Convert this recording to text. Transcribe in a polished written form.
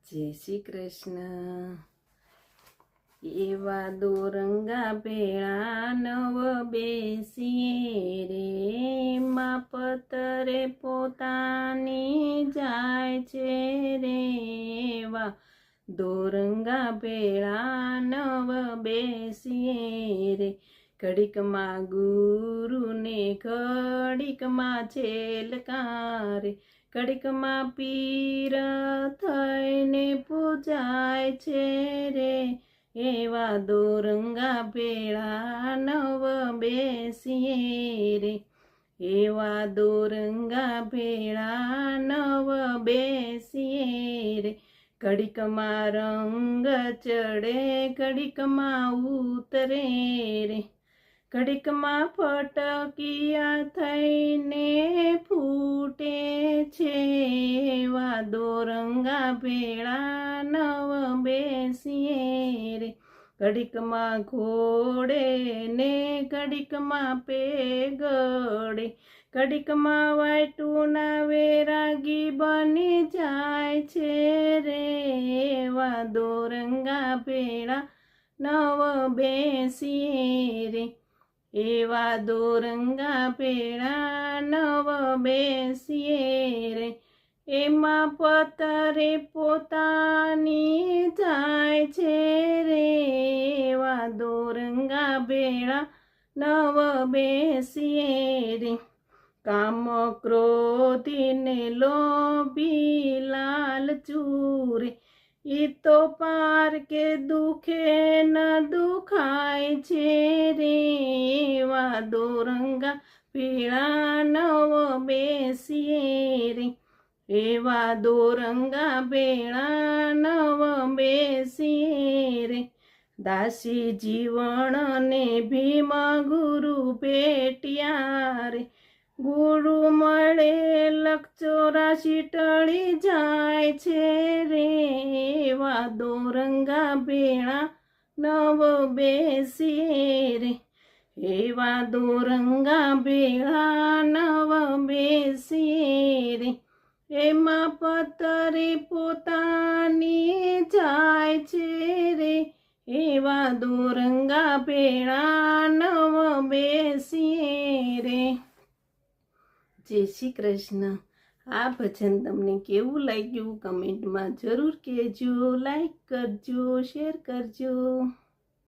જય શ્રી કૃષ્ણ. એવા દોરંગા ભેળા નવ બેસીએ રે, માપતરે પોતાની જાય છે રે. એવા દોરંગા ભેળા નવ બેસીએ રે, ઘડીકમાં ગુરુને ઘડીકમાં છેલકારે, ઘડીકમાં પીર થઈને પૂજાય છે રે. એવા દોરંગા ભેળા નવ બેસીએ રે, એવા દોરંગા ભેળા નવ બેસીએ રે. ઘડીકમાં રંગ ચડે ઘડીકમાં ઉતરે રે, ઘડીકમાં ફટકિયા થઈને ફૂટે છે. એવા દોરંગા ભેળા નવ બેસીએ રે, ઘડીકમાં ઘોડે ને ઘડીકમાં પેગડે, ઘડીકમાં વાટુના વેરાગી બની જાય છે રે. એવા દોરંગા ભેળા નવ બેસીએ રે, એવા દોરંગા ભેળા નવ બેસીએ રે. એમાં પતરે પોતાની જાય છે રે. એવા દોરંગા ભેળા નવ બેસીએ રે, કામ ક્રોધીને લોભી લાલચુ રે, ઈ તો પાર કે દુખે ન દુખાય છે રે. એવા દોરંગા ભેળા નવ બેસીએ રે, એવા દોરંગા ભેળા નવ બેસીએ રે. દાસી જીવણને ભીમ ગુરુ ભેટ્યા રે, ગુરુ મળે લખ 84 ટળી જાય છે રે. એવા દોરંગા ભેળા નવ બેસીએ રે, એવા દોરંગા ભેળા નવ બેસીએ રે. એમાં પતરે પોતાની જાય છે રે. એવા દોરંગા ભેળા નવ બેસીએ રે. જય શ્રી કૃષ્ણ. આ ભજન તમને કેવું લાગ્યું કમેન્ટમાં જરૂર કહેજો, લાઈક કરજો, શેર કરજો.